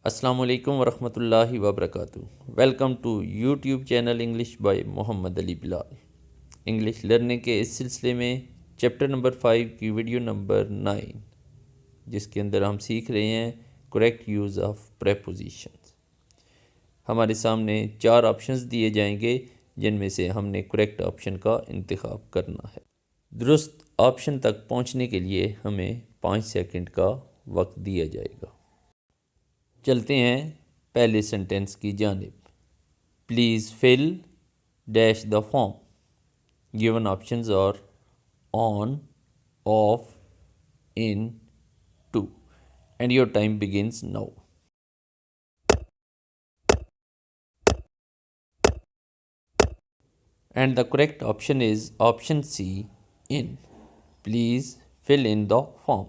अस्सलाम वालेकुम वरहमतुल्लाहि वबरकातुहू। Welcome to YouTube channel English by Mohammad Ali Bilal. English learning के इस सिलसिले में चैप्टर नंबर 5 की वीडियो नंबर 9, जिसके अंदर हम सीख रहे हैं करेक्ट यूज़ ऑफ प्रेपोजिशंस। हमारे सामने 4 ऑप्शंस दिए जाएंगे, जिनमें से हमने करेक्ट ऑप्शन का इंतखाब करना है। दुरुस्त ऑप्शन तक पहुंचने के लिए हमें 5 सेकंड का वक्त दिया जाएगा। चलते हैं पहले सेंटेंस की जानिब। Please fill dash the form. Given options are on, off, in, to, and your time begins now. And the correct option is option C, in. Please fill in the form.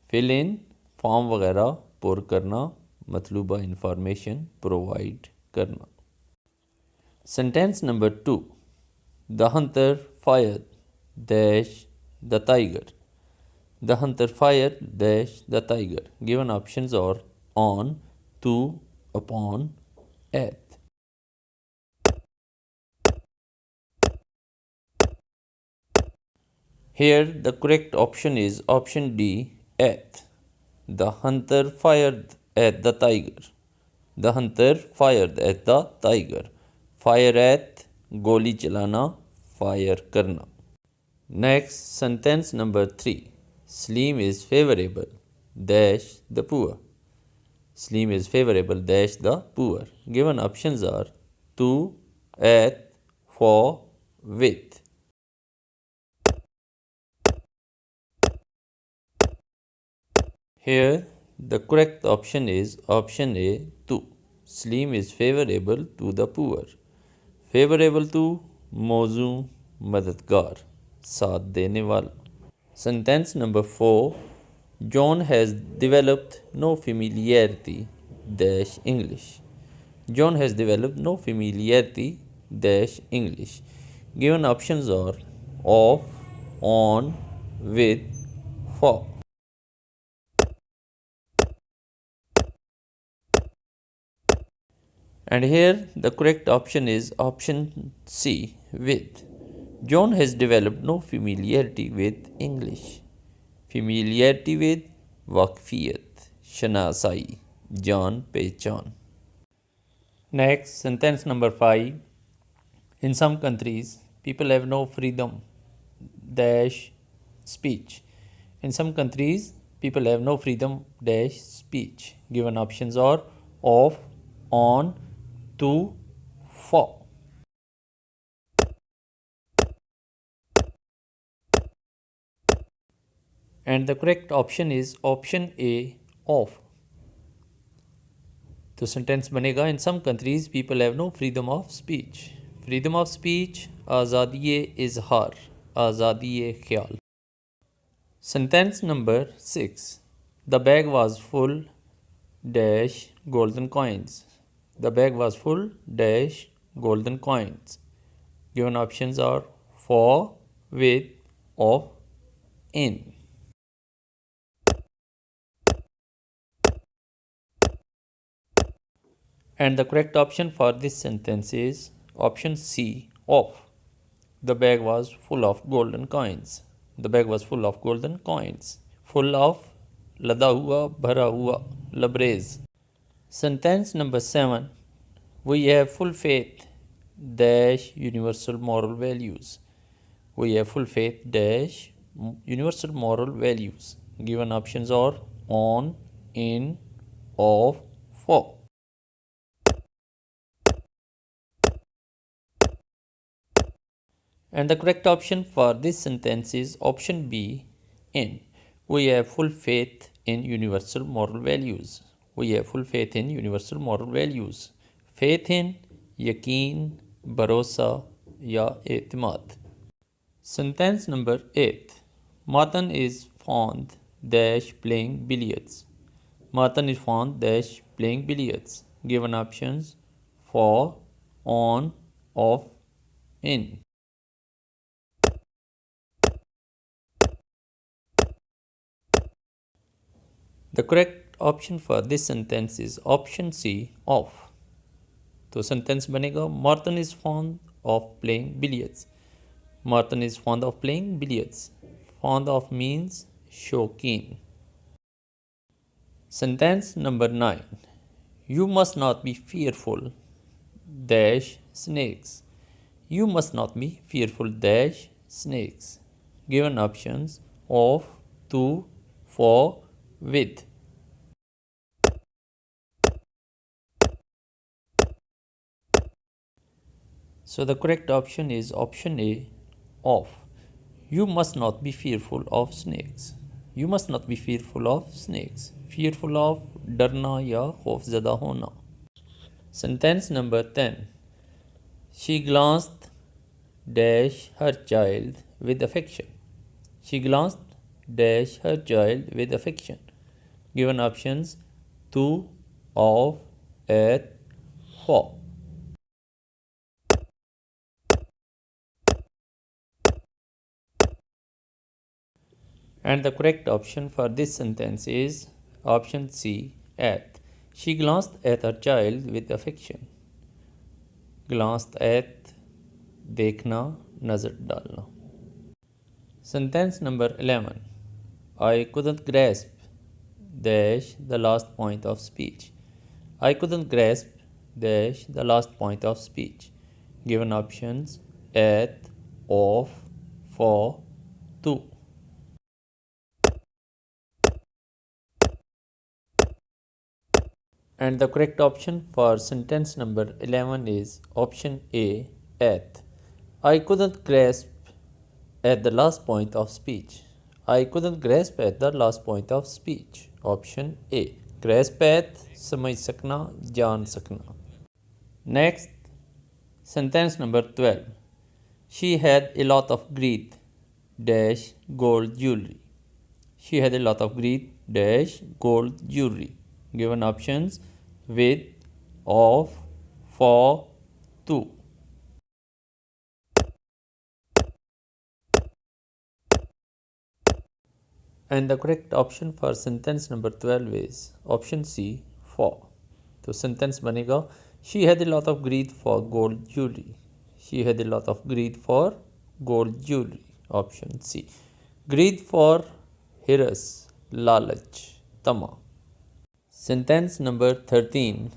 Fill in form वगैरह पुर करना, मतलूबा information provide करना। Sentence number 2, the hunter fire dash the tiger. The hunter fire dash the tiger. Given options are on, to, upon, at. Here the correct option is option D, at. The hunter fired at the tiger. The hunter fired at the tiger. Fire at गोली चलाना, fire करना। Next, sentence number 3. Slim is favorable dash the poor. Slim is favorable dash the poor. Given options are to, at, for, with. Here the correct option is option A, to. Slim is favorable to the poor. Favorable to मौजू, मददगार, साथ देने वाला। Sentence number 4. John has developed no familiarity dash English. John has developed no familiarity dash English. Given options are of, on, with, for. And here the correct option is option C, with. John has developed no familiarity with English. Familiarity with वाकफियत, शनासाई, जान पहचान। Next, sentence number 5. In some countries, people have no freedom dash speech. In some countries, people have no freedom dash speech. Given options are of, on, to, for. And the correct option is option A, of. तो sentence बनेगा in some countries people have no freedom of speech. Freedom of speech आज़ादी इजहार, आज़ादी ख्याल। Sentence number 6. The bag was full dash golden coins. The bag was full dash golden coins. Given options are for, with, of, in. And the correct option for this sentence is option C, of. The bag was full of golden coins. The bag was full of golden coins. Full of, लदा हुआ, भरा हुआ, लबरेज। Sentence number 7. We have full faith dash universal moral values. We have full faith dash universal moral values. Given options are on, in, of, for. And the correct option for this sentence is option B, in. We have full faith in universal moral values. We have full faith in universal moral values. Faith in, यकीन, भरोसा या एतमाद। Sentence number 8. Matan is fond dash playing billiards. Matan is fond dash playing billiards. Given options for, on, off, in. The correct option for this sentence is option C, off. तो sentence बनेगा Martin is fond of playing billiards. Martin is fond of playing billiards. Fond of means शौकीन. Sentence number 9. You must not be fearful dash snakes. You must not be fearful dash snakes. Given options of, to, for, with. So the correct option is option A, of. You must not be fearful of snakes. You must not be fearful of snakes. Fearful of डरना या खौफज़दा होना. Sentence number 10. She glanced dash her child with affection. She glanced dash her child with affection. Given options to, of, at, for. And the correct option for this sentence is option C, at. She glanced at her child with affection. Glanced at, देखना, नज़र डालना. Sentence number 11. I couldn't grasp dash the last point of speech. I couldn't grasp dash the last point of speech. Given options at, of, for, to. And the correct option for sentence number 11 is option A, at. I couldn't grasp at the last point of speech. I couldn't grasp at the last point of speech. Option A. Grasp at समझ सकना, जान सकना. Next, sentence number 12. She had a lot of greed dash gold jewelry. She had a lot of greed dash gold jewelry. Given options with, of, for, to. And the correct option for sentence number 12 is option C, for. तो sentence बनेगा She had a lot of greed for gold jewelry. She had a lot of greed for gold jewelry. Option C. Greed for hiras, lalach, tama. Sentence number 13.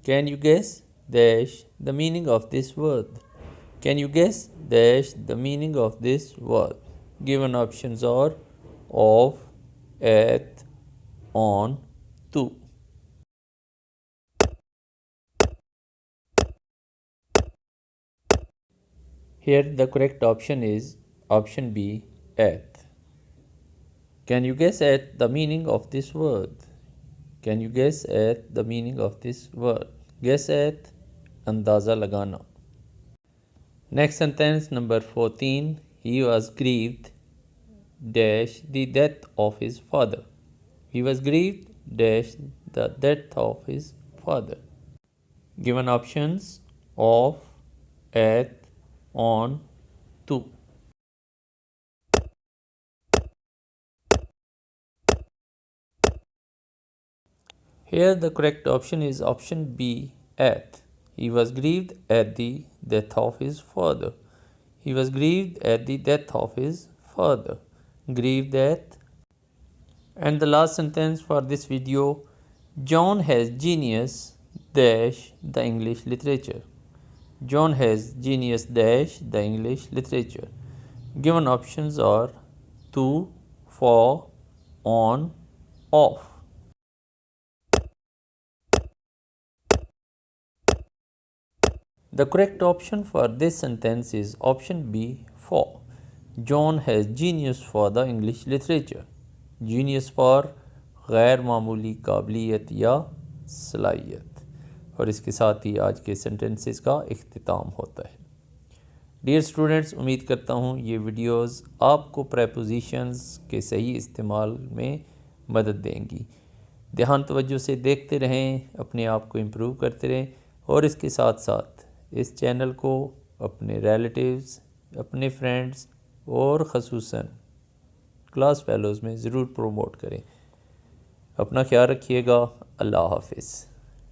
Can you guess dash the meaning of this word? Can you guess dash the meaning of this word? Given options are of, at, on, to. Here the correct option is option B, at. Can you guess at the meaning of this word? Can you guess at the meaning of this word? Guess at, अंदाज़ा लगाना. Next sentence number 14. He was grieved dash the death of his father. He was grieved dash the death of his father. Given options of, at, on, to. Here the correct option is option B, at. He was grieved at the death of his father. He was grieved at the death of his father. Grieved at. And the last sentence for this video. John has genius dash the English literature. John has genius dash the English literature. Given options are to, for, on, off. The correct option for this sentence is option B, for. John has genius for the English literature. Genius for गैर मामूली काबिलियत या सलाहियत. और इसके साथ ही आज के सेंटेंसेस का इख्तिताम होता है. डियर स्टूडेंट्स, उम्मीद करता हूँ ये वीडियोस आपको प्रेपोजिशंस के सही इस्तेमाल में मदद देंगी. ध्यान तवज्जो से देखते रहें, अपने आप को इम्प्रूव करते रहें और इसके साथ साथ इस चैनल को अपने रिलेटिव्स, अपने फ्रेंड्स और ख़ुसूसन क्लास फेलोज़ में ज़रूर प्रमोट करें. अपना ख्याल रखिएगा। अल्लाह हाफिज़।